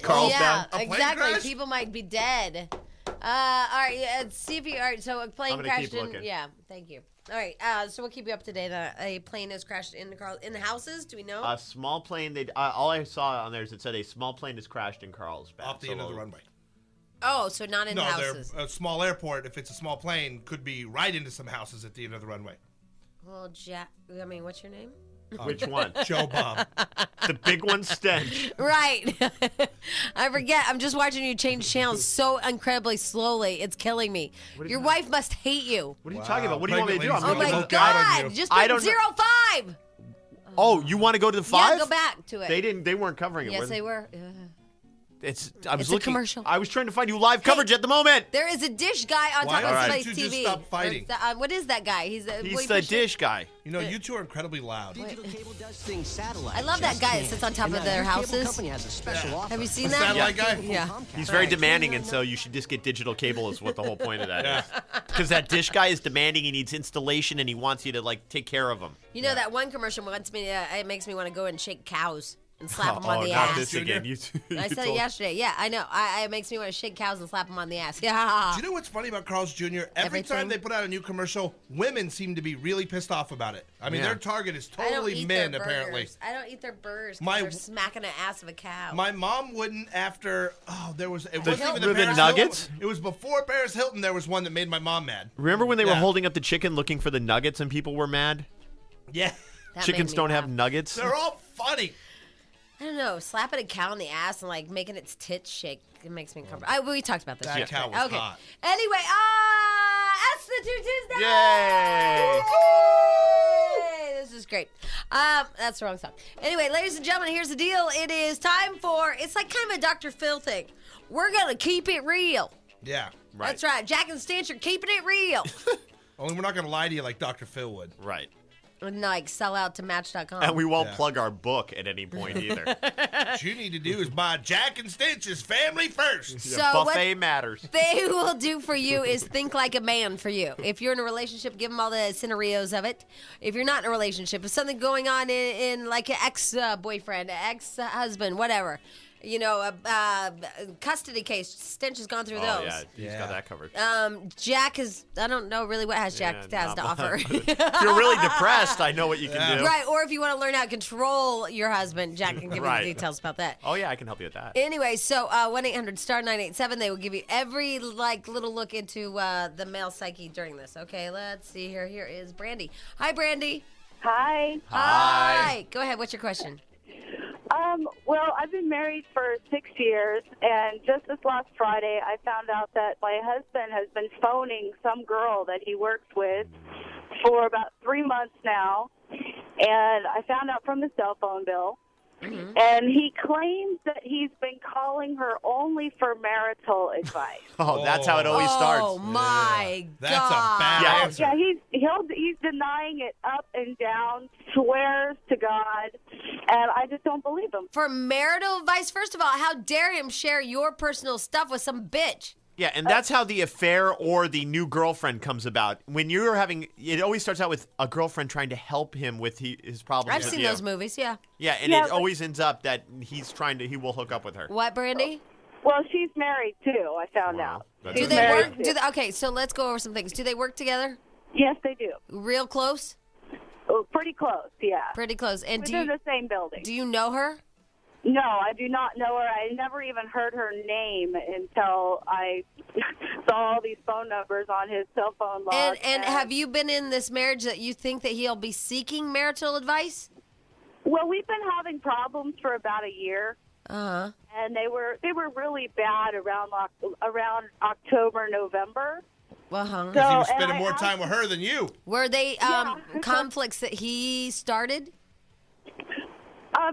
Carlsbad? Yeah, A plane exactly. crash? People might be dead. All right, see if you... All right, so a plane gonna crashed keep in... looking. Yeah, thank you. All right, so we'll keep you up to date. A plane has crashed in the houses. Do we know? A small plane. All I saw on there is it said a small plane has crashed in Carlsbad. Off the end of the runway. Oh, so not in No, houses. a small airport, if it's a small plane, could be right into some houses at the end of the runway. Well, Jack... I mean, what's your name? Which one? Joe Bob. The big one, Stench. Right. I forget. I'm just watching you change channels so incredibly slowly. It's killing me. Your wife must hate you. What are you talking about? What do you want me to do? Pregnant I'm ladies Oh gonna don't my look out on God! you. Just I put don't know. 05. Oh, you want to go to the 5? Yeah, go back to it. They weren't covering it. Yes, were they were. I was It's a looking. commercial. I was trying to find you live coverage at the moment. There is a dish guy on Why top of don't somebody's you TV. just stop fighting? What is that guy? He's He's the dish guy. You know, you two are incredibly loud. I love that guy that sits on top of their houses. Have you seen The that? satellite guy? Yeah. He's very demanding, and so you should just get digital cable. Is what the whole point of that is. Because that dish guy is demanding. He needs installation, and he wants you to like take care of him. You know that one commercial wants me. It makes me want to go and shake cows and slap them on the not ass. this again. I said it yesterday. Yeah, I know. It makes me want to shake cows and slap them on the ass. Yeah. Do you know what's funny about Carl's Jr.? Every time Everything. they put out a new commercial, women seem to be really pissed off about it. I mean, Yeah. their target is I don't totally eat men, their apparently. burgers. I don't eat their burgers My- because they're smacking the ass of a cow. My mom wouldn't after. Oh, there was. It wasn't even with the the Paris nuggets? Hilton. It was before Paris Hilton. There was one that made my mom mad. Remember when they were Yeah. holding up the chicken looking for the nuggets, and people were mad? Yeah, That Chickens made me don't have laugh. nuggets. they're all funny. I don't know. Slapping a cow in the ass and like making its tits shake. It makes me uncomfortable. We talked about this. That yesterday. cow was okay. hot. Anyway, that's the 2 Tuesdays. Yay! Yay! This is great. That's the wrong song. Anyway, ladies and gentlemen, here's the deal. It is time for. It's like kind of a Dr. Phil thing. We're gonna keep it real. Yeah. That's right. Jack and Stench are keeping it real. Only we're not going to lie to you like Dr. Phil would. Right. And like sell out to Match.com. And we won't Yeah. plug our book at any point either. What you need to do is buy Jack and Stench's Family First. So Buffet what matters. they will do for you is think like a man for you. If you're in a relationship, give them all the scenarios of it. If you're not in a relationship, if something going on in like an ex-boyfriend, ex-husband, whatever. You know, a custody case. Stench has gone through Oh, those. yeah, he's got that covered. Jack is, I don't know really what Jack Yeah, has to not offer. much. If you're really depressed, I know what you can do. Right, or if you want to learn how to control your husband, Jack can give Right. you the details about that. Oh, yeah, I can help you with that. Anyway, so 1-800-STAR-987, they will give you every little look into the male psyche during this. Okay, let's see here. Here is Brandy. Hi, Brandy. Hi. Hi. Go ahead. What's your question? Well, I've been married for 6 years, and just this last Friday, I found out that my husband has been phoning some girl that he works with for about 3 months now, and I found out from the cell phone bill. Mm-hmm. And he claims that he's been calling her only for marital advice. Oh, that's how it always starts. Oh, my That's God. a bad Yeah. answer. Yeah, he's denying it up and down, swears to God, and I just don't believe him. For marital advice, first of all, how dare him share your personal stuff with some bitch? Yeah, and that's how the affair or the new girlfriend comes about. When you're having, it always starts out with a girlfriend trying to help him with his problems. I've with seen you. those movies, yeah. Yeah, and it always ends up that he will hook up with her. What, Brandy? Well, she's married too. I found out. Do they work? Okay, so let's go over some things. Do they work together? Yes, they do. Real close? Oh, pretty close, yeah. Pretty close. And Within the same building. Do you know her? No, I do not know her. I never even heard her name until I saw all these phone numbers on his cell phone log. And have you been in this marriage that you think that he'll be seeking marital advice? Well, we've been having problems for about a year. Uh-huh. And they were really bad around October, November. Uh-huh. Because he was spending more time with her than you. Were they conflicts that he started?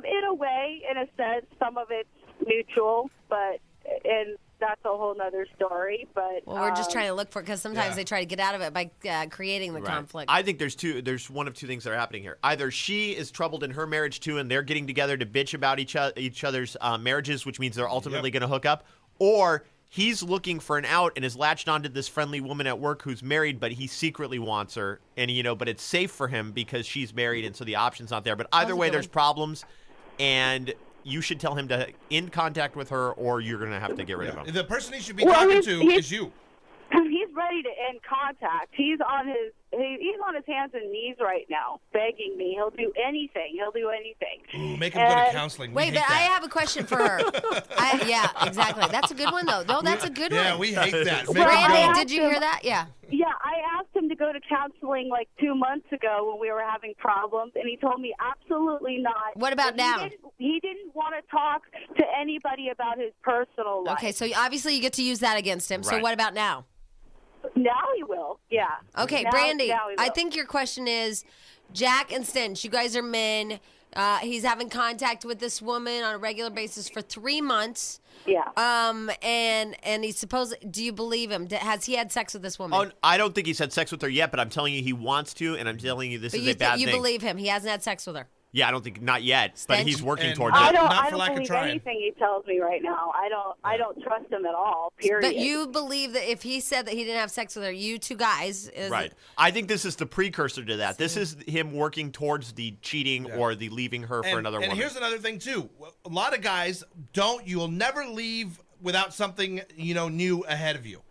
In a way, in a sense, some of it's mutual, and that's a whole nother story. But well, we're just trying to look for it because sometimes they try to get out of it by creating the conflict. I think there's one of two things that are happening here. Either she is troubled in her marriage too, and they're getting together to bitch about each other's marriages, which means they're ultimately going to hook up, or he's looking for an out and is latched onto this friendly woman at work who's married, but he secretly wants her, and but it's safe for him because she's married, and so the option's not there. But either way, there's problems, and you should tell him to end contact with her, or you're going to have to get rid of him. The person he should be talking to is you. He's ready to end contact. He's on his hands and knees right now, begging me. He'll do anything. Ooh, make him go to counseling. Wait, but I have a question for her. Yeah, exactly. That's a good one, though. No, that's a good one. Yeah, we hate that. Brandy, did you hear that? Yeah. Yeah, I asked him to go to counseling like 2 months ago when we were having problems, and he told me absolutely not. What about now? He didn't want to talk to anybody about his personal life. Okay, so obviously you get to use that against him. So Right. what about now? Now he will, yeah. Okay, Now Brandy, he will. I think your question is, Jack and Stench, you guys are men. He's having contact with this woman on a regular basis for 3 months. Yeah. And he's supposed. Do you believe him? Has he had sex with this woman? Oh, I don't think he's had sex with her yet, but I'm telling you he wants to, and I'm telling you this is a bad you thing. believe him? He hasn't had sex with her. Yeah, I don't think not yet, but he's working towards I it. don't believe anything he tells me right now. I don't trust him at all. Period. But you believe that if he said that he didn't have sex with her, you two guys, Right. I think this is the precursor to that. This is him working towards the cheating or the leaving her for another woman. And here's another thing too. A lot of guys you'll never leave without something new ahead of you.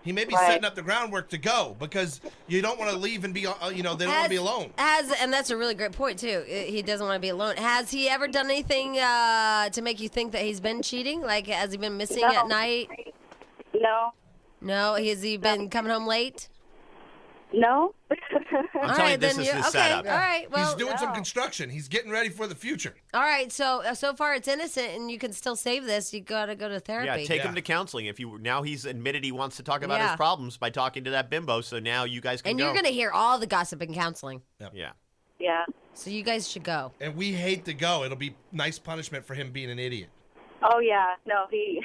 He may be setting up the groundwork to go because you don't want to leave and be, they don't want to be alone. And that's a really great point, too. He doesn't want to be alone. Has he ever done anything to make you think that he's been cheating? Like, has he been missing at night? No. No? Has he been coming home late? No. I'm telling you, this is his setup. All right. Well, he's doing some construction. He's getting ready for the future. All right. So far it's innocent, and you can still save this. You got to go to therapy. Yeah, take him to counseling. Now he's admitted he wants to talk about his problems by talking to that bimbo. So now you guys can and go. you're going to hear all the gossip in counseling. Yep. Yeah. Yeah. So you guys should go. And we hate to go. It'll be nice punishment for him being an idiot. Oh yeah, no, he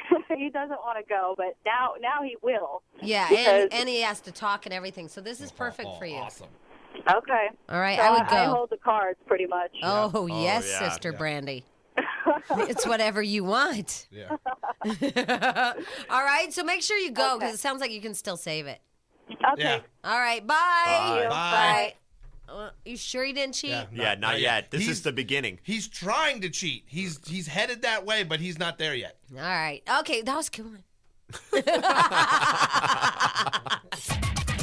doesn't want to go, but now he will. Yeah, because, and he has to talk and everything. So this is perfect for you. Awesome. Okay. All right, So I would go. I hold the cards pretty much. Oh, yes, yeah. Sister Brandy. It's whatever you want. Yeah. All right, so make sure you go because it sounds like you can still save it. Okay. Yeah. All right, bye. Bye. Bye. You sure you didn't cheat? Yeah. Not yet. This is the beginning. He's trying to cheat. He's headed that way, but he's not there yet. All right. Okay, that was cool.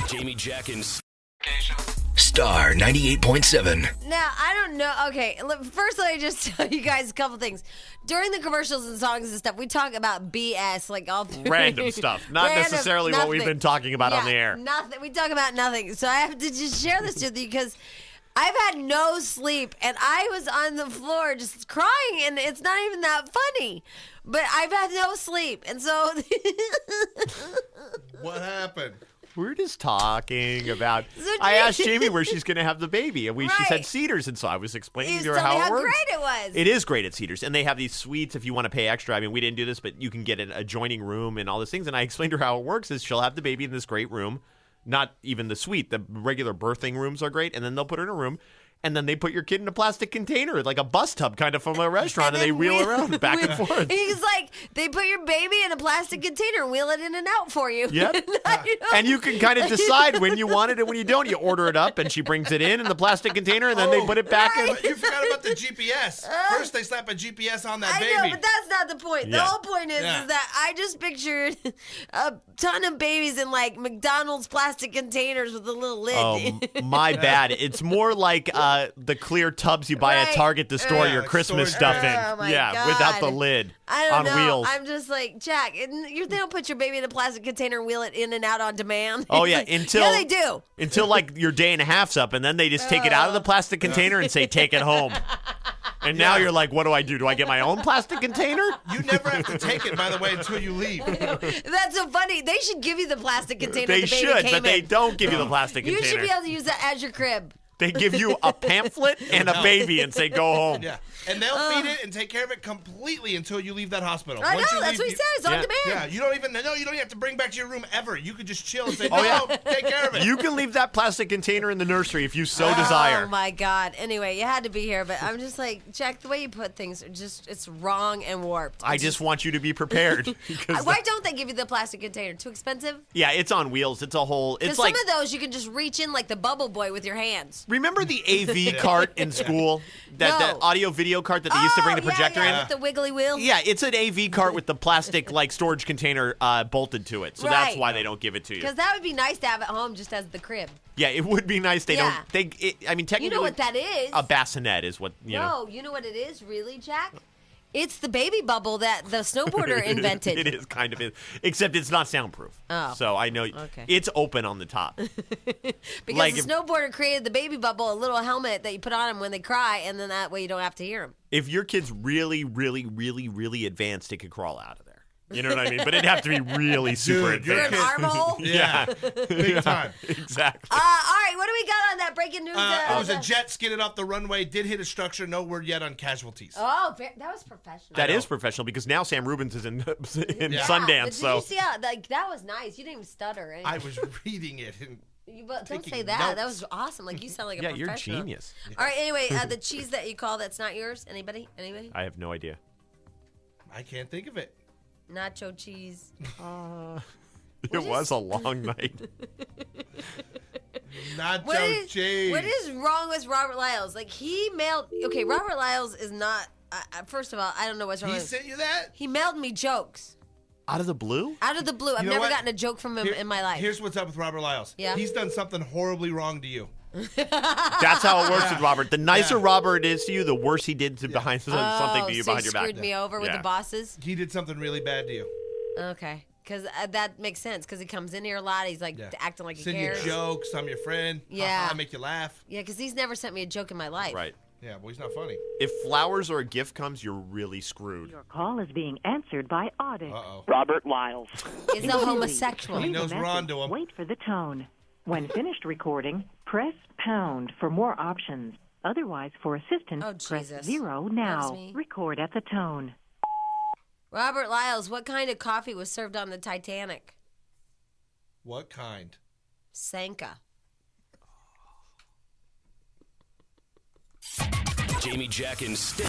Jamie Jack and Star 98.7. Now, I don't know. Okay, first let me just tell you guys a couple things. During the commercials and songs and stuff, we talk about BS, like all through Random stuff. Not necessarily what we've been talking about on the air. Nothing. We talk about nothing. So I have to just share this with you because I've had no sleep and I was on the floor just crying and it's not even that funny. But I've had no sleep. And so What happened? We're just talking about. So I asked Jamie where she's going to have the baby, and she Right. said Cedars, and so I was explaining you to her told me how how it works. great it was. It is great at Cedars, and they have these suites if you want to pay extra. I mean, we didn't do this, but you can get an adjoining room and all these things. And I explained to her how it works: is she'll have the baby in this great room, not even the suite. The regular birthing rooms are great, and then they'll put her in a room, and then they put your kid in a plastic container, like a bus tub kind of from a restaurant, and they wheel around back and forth. He's like, they put your baby in a plastic container, wheel it in and out for you. Yep. And you can kind of decide when you want it and when you don't. You order it up, and she brings it in the plastic container, and then they put it back in. But you forgot about the GPS. First, they slap a GPS on that baby. I know, but that's not the point. The Yeah. whole point is that I just pictured a ton of babies in like McDonald's plastic containers with a little lid. Oh, my bad. It's more like the clear tubs you buy at Target to store your like Christmas storage stuff in. Oh, my yeah, without the God. lid. I don't on know. wheels. I'm just like, Jack, they don't put your baby in a plastic container and wheel it in and out on demand. Oh, yeah, Like, until yeah, they do. Until like your day and a half's up, and then they just take it out of the plastic container and say, take it home. And now you're like, what do I do? Do I get my own plastic container? You never have to take it, by the way, until you leave. That's so funny. They should give you the plastic container. They the baby should, came but they in. don't give you the plastic You container. should be able to use that as your crib. They give you a pamphlet and a baby and say, go home. Yeah. And they'll feed it and take care of it completely until you leave that hospital. I Once know. you That's leave, what he said. It's on demand. Yeah, you don't even have to bring back to your room ever. You could just chill and say, Oh, yeah. take care of it. You can leave that plastic container in the nursery if you so desire. Oh my God. Anyway, you had to be here, but I'm just like, Jack, the way you put things, it's wrong and warped. I just want you to be prepared. because Why don't they give you the plastic container? Too expensive? yeah, it's on wheels. It's a whole. Because It's like. some of those you can just reach in like the bubble boy with your hands. Remember the AV cart in school? That No. audio video cart that they used to bring the projector yeah, in? with the wiggly wheel. Yeah, it's an AV cart with the plastic like storage container bolted to it. So that's Right. why they don't give it to you. Because that would be nice to have at home just as the crib. Yeah, it would be nice. They Yeah. don't. I mean, technically, You know what that is? a bassinet is what you know. No, you know what it is, really, Jack? It's the baby bubble that the snowboarder invented. It is kind of it, except it's not soundproof. Oh. So I know Okay. it's open on the top. Because like the if- snowboarder created the baby bubble, a little helmet that you put on them when they cry, and then that way you don't have to hear them. If your kid's really, really, really, really advanced, it could crawl out of there. You know what I mean? But it'd have to be really super Dude, your advanced. An arm hole? Yeah. Big time. Exactly. All right, what do we got on that breaking news? It was a jet skidded off the runway, did hit a structure, no word yet on casualties. Oh, that was professional. That is professional because now Sam Rubens is in Yeah. Sundance. But did So you see how, like, that was nice. You didn't even stutter. I was reading it. And But don't taking say that. notes. That was awesome. Like, you sound like a yeah, you're professional. genius. All right, anyway, the cheese that you call that's not yours? Anybody? I have no idea. I can't think of it. Nacho cheese. It was a long night. Nacho cheese. What is wrong with Robert Lyles? Like, he mailed... Okay, Robert Lyles is not... first of all, I don't know what's wrong He with sent you that? He mailed me jokes. Out of the blue? Out of the blue. I've know never what? gotten a joke from him in my life. Here's what's up with Robert Lyles. Yeah. He's done something horribly wrong to you. That's how it works with Robert. The nicer Robert is to you, the worse he did to behind something to you so behind he your back. screwed me over with Yeah. the bosses? He did something really bad to you. Okay. Because that makes sense. Because he comes in here a lot. He's like acting like Send he cares. you jokes. I'm your friend. Yeah. I make you laugh. Yeah, because he's never sent me a joke in my life. Right. Yeah, well, he's not funny. If flowers or a gift comes, you're really screwed. Your call is being answered by audit. Uh-oh. Robert Lyles. Is a homosexual. He Leave a knows we're on message. to him. Wait for the tone. When finished recording, press pound for more options. Otherwise, for assistance, press Jesus. 0 That was now. me. Record at the tone. Robert Lyles, what kind of coffee was served on the Titanic? What kind? Sanka. Jamie, Jack, and Stench.